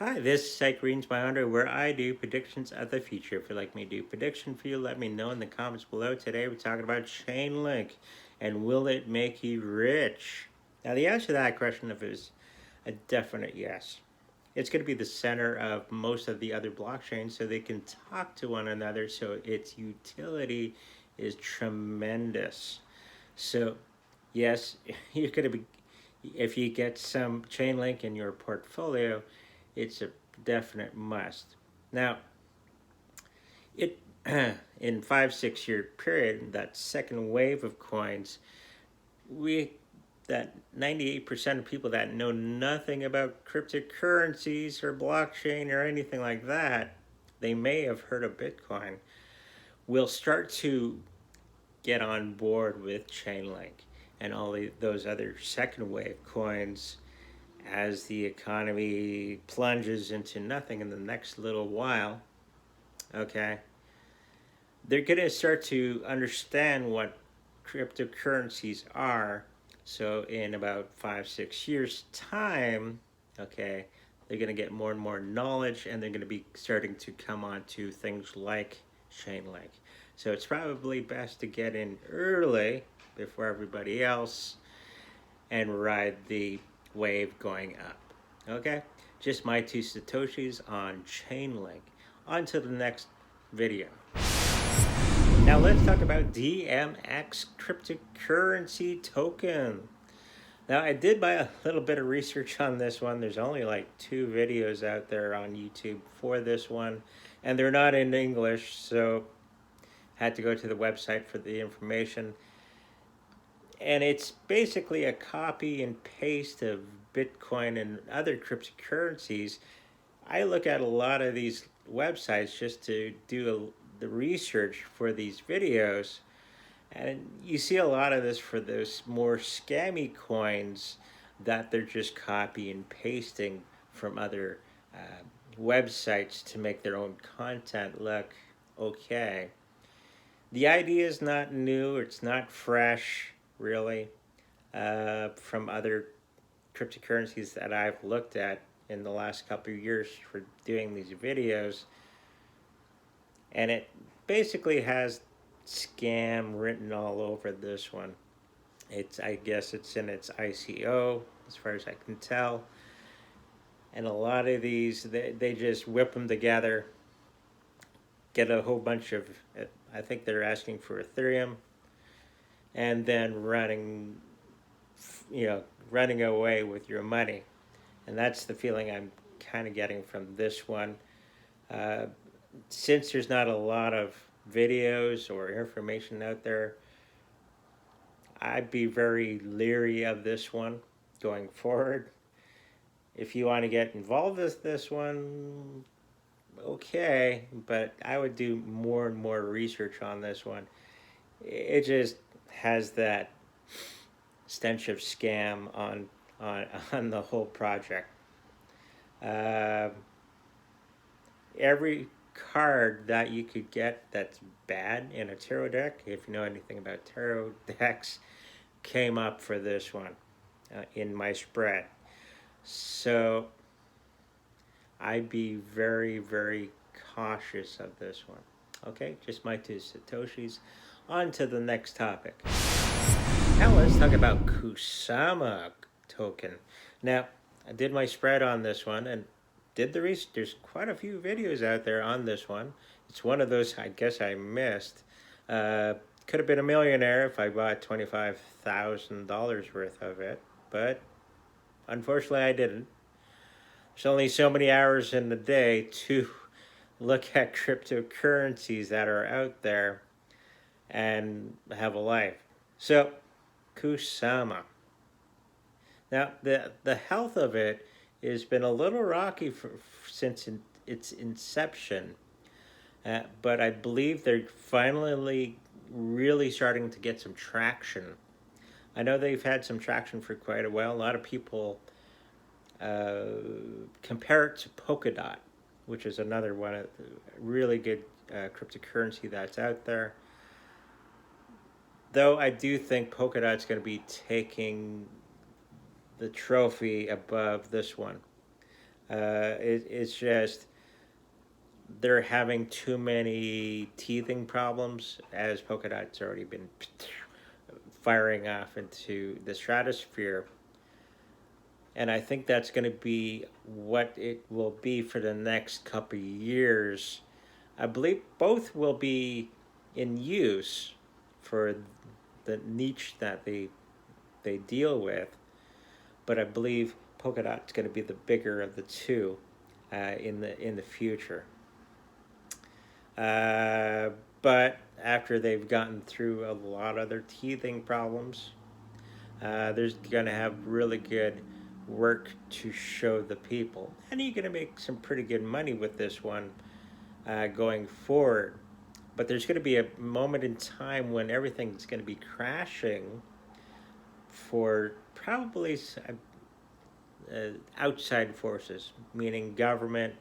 Hi, this is Psych Readings by Andre, where I do predictions of the future. If you'd like me to do a prediction for you, let me know in the comments below. Today we're talking about chainlink and will it make you rich? Now the answer to that question is a definite yes. It's going to be the center of most of the other blockchains so they can talk to one another, so its utility is tremendous. So yes, you're going to be, if you get some chainlink in your portfolio, it's a definite must. Now, it in 5-6 year period, that second wave of coins, we that 98% of people that know nothing about cryptocurrencies or blockchain or anything like that, they may have heard of Bitcoin, will start to get on board with Chainlink and all those other second wave coins as the economy plunges into nothing in the next little while. Okay, they're going to start to understand what cryptocurrencies are. So in about 5-6 years time, okay, they're going to get more and more knowledge, and they're going to be starting to come on to things like Chainlink. So it's probably best to get in early before everybody else and ride the wave going up. Okay, just my 2 satoshis on Chainlink. On to the next video. Now let's talk about DMX cryptocurrency token. Now I did buy a little bit of research on this one. There's only like 2 videos out there on YouTube for this one, and they're not in English, so had to go to the website for the information. And it's basically a copy and paste of Bitcoin and other cryptocurrencies. I look at a lot of these websites just to do the research for these videos, and you see a lot of this for those more scammy coins that they're just copy and pasting from other websites to make their own content look okay. The idea is not new, it's not fresh, really, from other cryptocurrencies that I've looked at in the last couple of years for doing these videos. And it basically has scam written all over this one. I guess it's in its ICO, as far as I can tell. And a lot of these, they just whip them together, get a whole bunch of, I think they're asking for ethereum, and then running away with your money. And that's the feeling I'm kind of getting from this one. Since there's not a lot of videos or information out there, I'd be very leery of this one going forward. If you want to get involved with this one, okay, but I would do more and more research on this one. It just has that stench of scam on the whole project. Every card that you could get that's bad in a tarot deck, if you know anything about tarot decks, came up for this one in my spread. So I'd be very, very cautious of this one. Okay, just my 2 satoshis. On to the next topic. Now let's talk about Kusama token. Now, I did my spread on this one and did the research. There's quite a few videos out there on this one. It's one of those I guess I missed. Could have been a millionaire if I bought $25,000 worth of it, but unfortunately I didn't. There's only so many hours in the day to look at cryptocurrencies that are out there and have a life. So, Kusama. Now, the health of it has been a little rocky since its inception, but I believe they're finally really starting to get some traction. I know they've had some traction for quite a while. A lot of people compare it to Polkadot, which is another one of the really good cryptocurrency that's out there. Though I do think Polkadot's going to be taking the trophy above this one. It's just they're having too many teething problems, as Polkadot's already been firing off into the stratosphere. And I think that's going to be what it will be for the next couple of years. I believe both will be in use for the niche that they deal with, but I believe Polkadot's going to be the bigger of the two in the future. But after they've gotten through a lot of their teething problems, there's going to have really good work to show the people. And you're going to make some pretty good money with this one going forward. But there's going to be a moment in time when everything's going to be crashing for probably outside forces, meaning government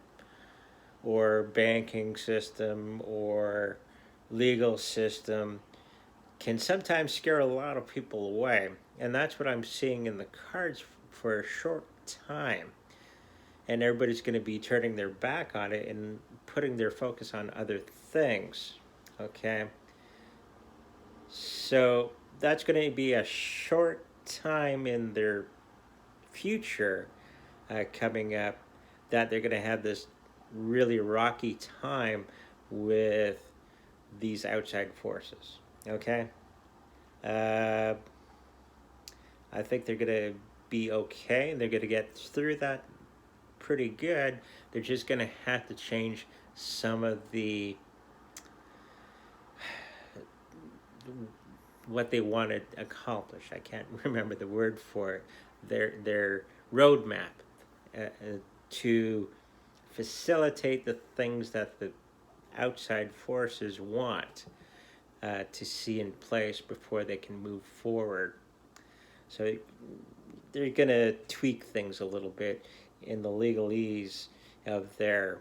or banking system or legal system, can sometimes scare a lot of people away. And that's what I'm seeing in the cards for a short time. And everybody's going to be turning their back on it and putting their focus on other things. Okay? So that's going to be a short time in their future coming up that they're going to have this really rocky time with these outside forces. Okay? I think they're going to be okay. They're going to get through that pretty good. They're just going to have to change some of the what they want to accomplish. I can't remember the word for it. Their roadmap to facilitate the things that the outside forces want to see in place before they can move forward. So they're going to tweak things a little bit in the legalese of their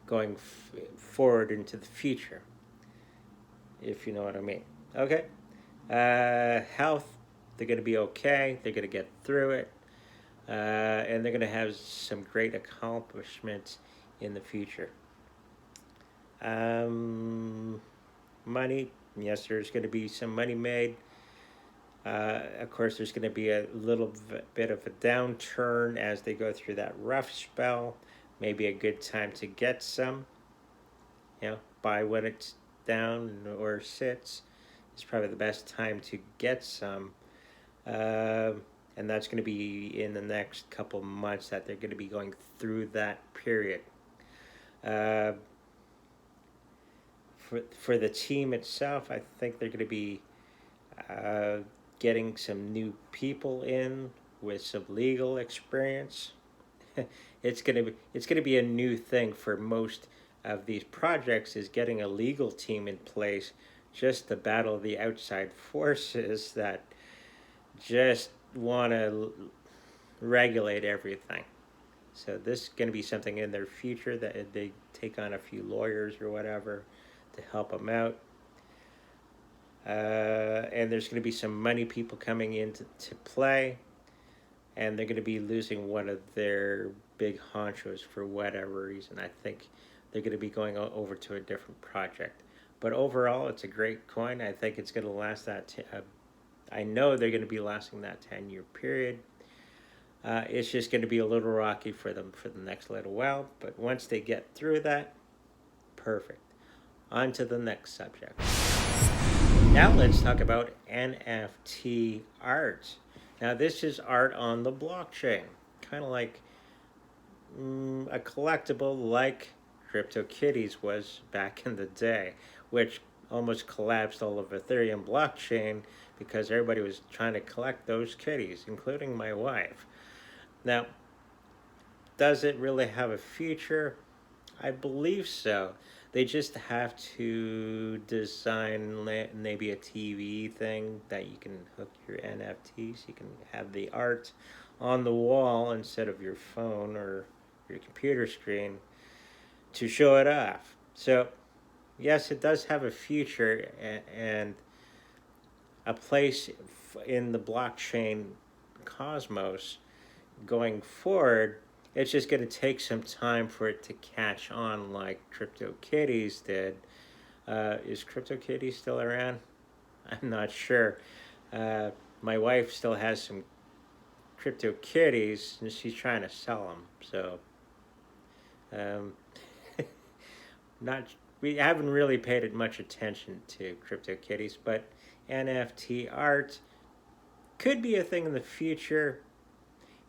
going forward into the future, if you know what I mean. Okay. Health, they're going to be okay. They're going to get through it. And they're going to have some great accomplishments in the future. Money, yes, there's going to be some money made. Of course, there's going to be a little bit of a downturn as they go through that rough spell. Maybe a good time to get some. Buy when it's down or sits. It's probably the best time to get some. And that's going to be in the next couple months that they're going to be going through that period. For the team itself, I think they're going to be getting some new people in with some legal experience. It's going to be a new thing for most of these projects, is getting a legal team in place just to battle the outside forces that just want to regulate everything. So this is going to be something in their future that they take on a few lawyers or whatever to help them out. And there's going to be some money people coming in to play. And they're going to be losing one of their big honchos for whatever reason. I think they're going to be going over to a different project. But overall, it's a great coin. I think it's going to last that. I know they're going to be lasting that 10-year period. It's just going to be a little rocky for them for the next little while. But once they get through that, perfect. On to the next subject. Now let's talk about NFT art. Now this is art on the blockchain. Kind of like a collectible like CryptoKitties was back in the day, which almost collapsed all of Ethereum blockchain because everybody was trying to collect those kitties, including my wife. Now, does it really have a future? I believe so. They just have to design maybe a TV thing that you can hook your NFTs. You can have the art on the wall instead of your phone or your computer screen to show it off. So, yes, it does have a future and a place in the blockchain cosmos going forward, it's just going to take some time for it to catch on like CryptoKitties did. Is CryptoKitties still around? I'm not sure. Uh, my wife still has some CryptoKitties, and she's trying to sell them. So, um, not we haven't really paid much attention to CryptoKitties, but NFT art could be a thing in the future.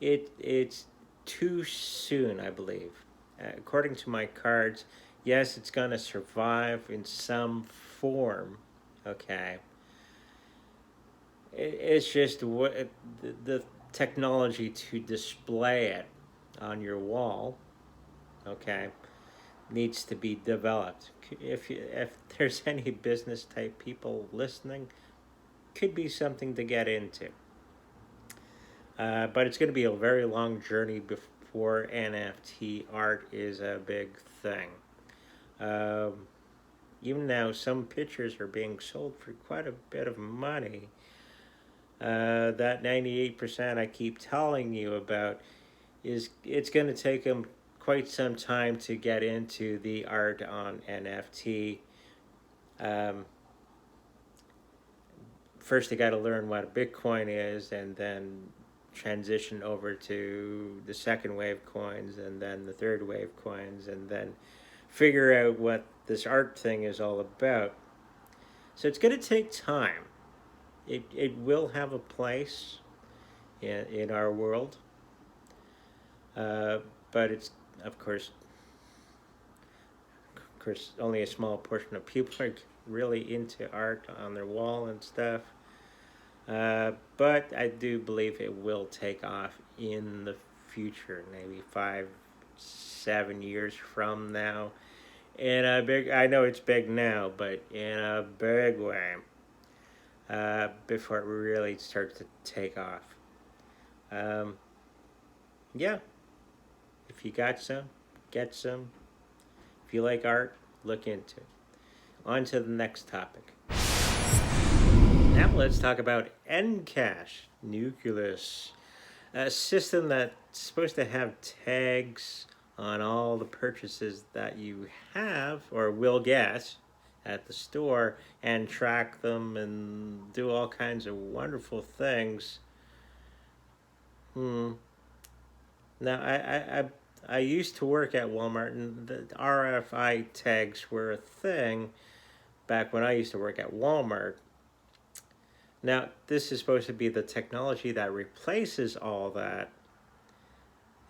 It's too soon, I believe. According to my cards, yes, it's gonna survive in some form. Okay, it's just what the technology to display it on your wall. Okay, needs to be developed. If there's any business type people listening, could be something to get into. But it's going to be a very long journey before NFT art is a big thing. Um, Even now, some pictures are being sold for quite a bit of money. That 98% I keep telling you about is it's going to take them quite some time to get into the art on NFT. Um, First, they got to learn what a Bitcoin is, and then transition over to the second wave coins, and then the third wave coins, and then figure out what this art thing is all about. So it's going to take time. It will have a place in our world, uh, but it's of course, only a small portion of people are really into art on their wall and stuff. But I do believe it will take off in the future, maybe 5, 7 years from now. In a big, I know it's big now, but in a big way, before it really starts to take off. Um, yeah, if you got some, get some. If you like art, look into it. On to the next topic. Now let's talk about Encash Nucleus, a system that's supposed to have tags on all the purchases that you have or will get at the store and track them and do all kinds of wonderful things. Now, I used to work at Walmart, and the RFI tags were a thing back when I used to work at Walmart. Now, this is supposed to be the technology that replaces all that.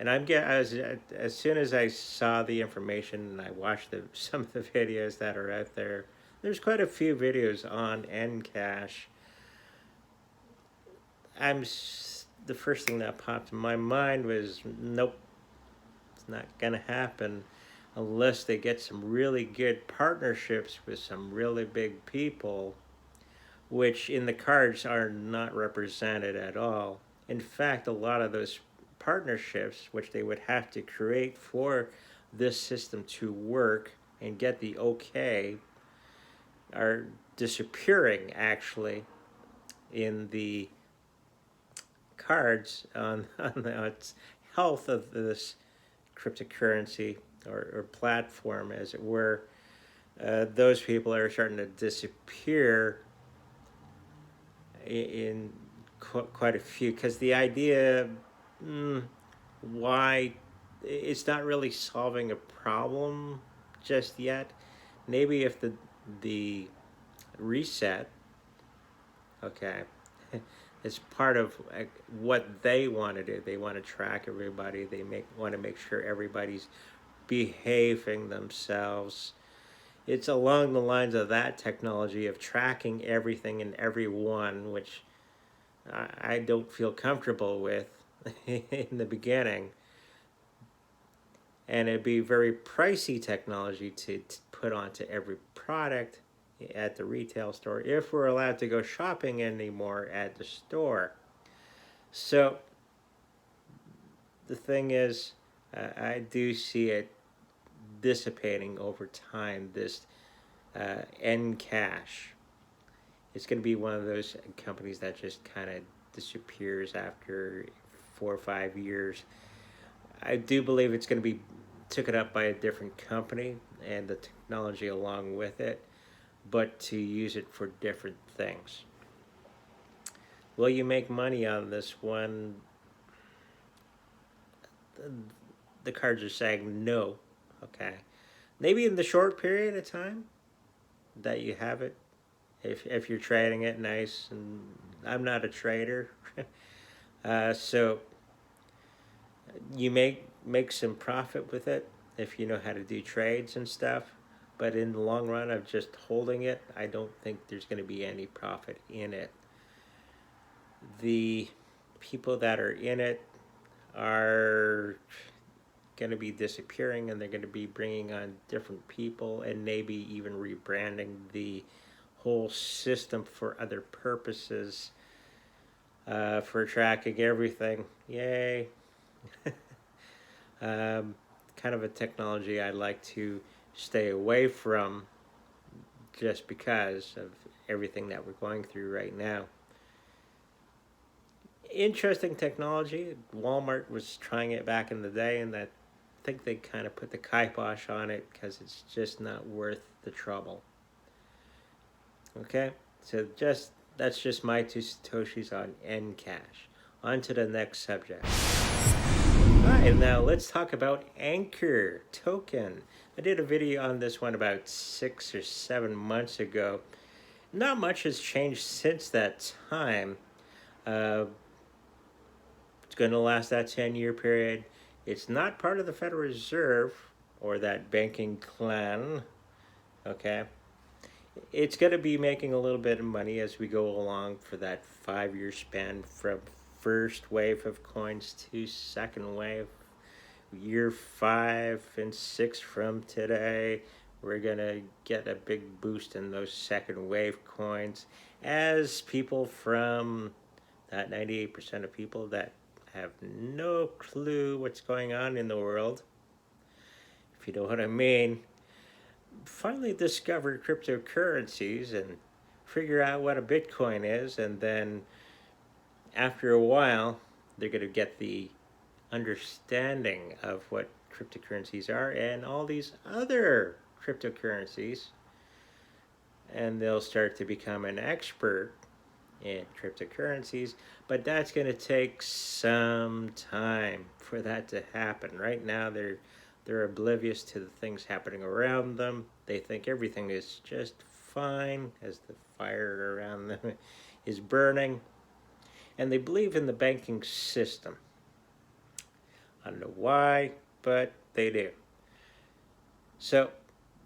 And as soon as I saw the information and I watched some of the videos that are out there, there's quite a few videos on Encash. The first thing that popped in my mind was, nope, it's not gonna happen unless they get some really good partnerships with some really big people, which in the cards are not represented at all. In fact, a lot of those partnerships, which they would have to create for this system to work and get the okay, are disappearing actually in the cards on the health of this cryptocurrency or platform, as it were. Those people are starting to disappear in quite a few, because the idea, why, it's not really solving a problem just yet. Maybe if the reset, okay, is part of what they want to do. They want to track everybody. They want to make sure everybody's behaving themselves. It's along the lines of that technology of tracking everything and everyone, which I don't feel comfortable with in the beginning. And it'd be very pricey technology to put onto every product at the retail store if we're allowed to go shopping anymore at the store. So the thing is, I do see it dissipating over time, this Encash. It's going to be one of those companies that just kind of disappears after 4 or 5 years. I do believe it's going to be taken up by a different company and the technology along with it, but to use it for different things. Will you make money on this one? The cards are saying no. Okay. Maybe in the short period of time that you have it, if you're trading it nice, and I'm not a trader. So you make some profit with it if you know how to do trades and stuff, but in the long run of just holding it, I don't think there's going to be any profit in it. The people that are in it are going to be disappearing, and they're going to be bringing on different people and maybe even rebranding the whole system for other purposes, for tracking everything. Yay. Kind of a technology I'd like to stay away from just because of everything that we're going through right now. Interesting technology. Walmart was trying it back in the day, and I think they kind of put the kibosh on it because it's just not worth the trouble. Okay, so that's just my 2 satoshis on Ncash. On to the next subject. Alright, now let's talk about ankr token. I did a video on this one about 6 or 7 months ago. Not much has changed since that time. It's going to last that 10-year period. It's not part of the Federal Reserve or that banking clan. Okay. It's going to be making a little bit of money as we go along for that 5-year span from first wave of coins to second wave. Year 5 and 6 from today, we're going to get a big boost in those second wave coins as people from that 98% of people that have no clue what's going on in the world, if you know what I mean, finally discover cryptocurrencies and figure out what a Bitcoin is, and then after a while they're going to get the understanding of what cryptocurrencies are and all these other cryptocurrencies, and they'll start to become an expert in cryptocurrencies, but that's going to take some time for that to happen. Right now they're oblivious to the things happening around them. They think everything is just fine as the fire around them is burning, and they believe in the banking system. I don't know why, but they do. So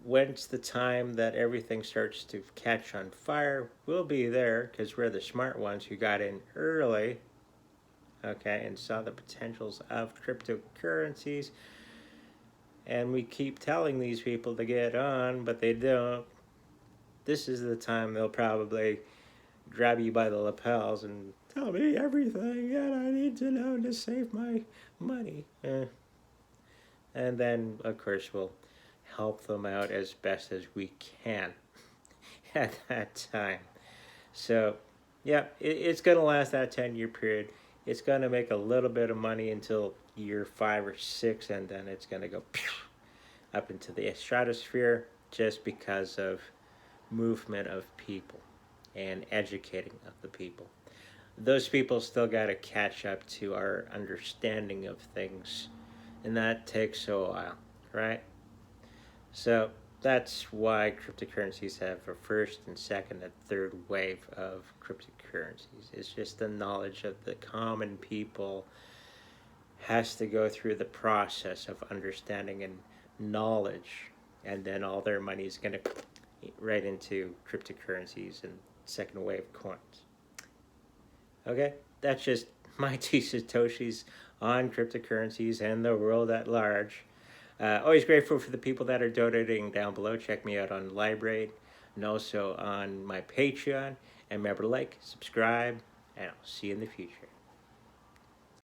when's the time that everything starts to catch on fire? We'll be there because we're the smart ones who got in early, okay, and saw the potentials of cryptocurrencies. And we keep telling these people to get on, but they don't. This is the time they'll probably grab you by the lapels and tell me everything that I need to know to save my money. And then, of course, we'll help them out as best as we can at that time. So, yeah, it's going to last that 10-year period. It's going to make a little bit of money until year 5 or 6, and then it's going to go up into the stratosphere just because of movement of people and educating of the people. Those people still got to catch up to our understanding of things, and that takes a while, right? So that's why cryptocurrencies have a first and second and third wave of cryptocurrencies. It's just the knowledge of the common people has to go through the process of understanding and knowledge, and then all their money is going to right into cryptocurrencies and second wave coins. Okay, that's just my 2 satoshis on cryptocurrencies and the world at large. Always grateful for the people that are donating down below. Check me out on LiveRaid and also on my Patreon. And remember to like, subscribe, and I'll see you in the future.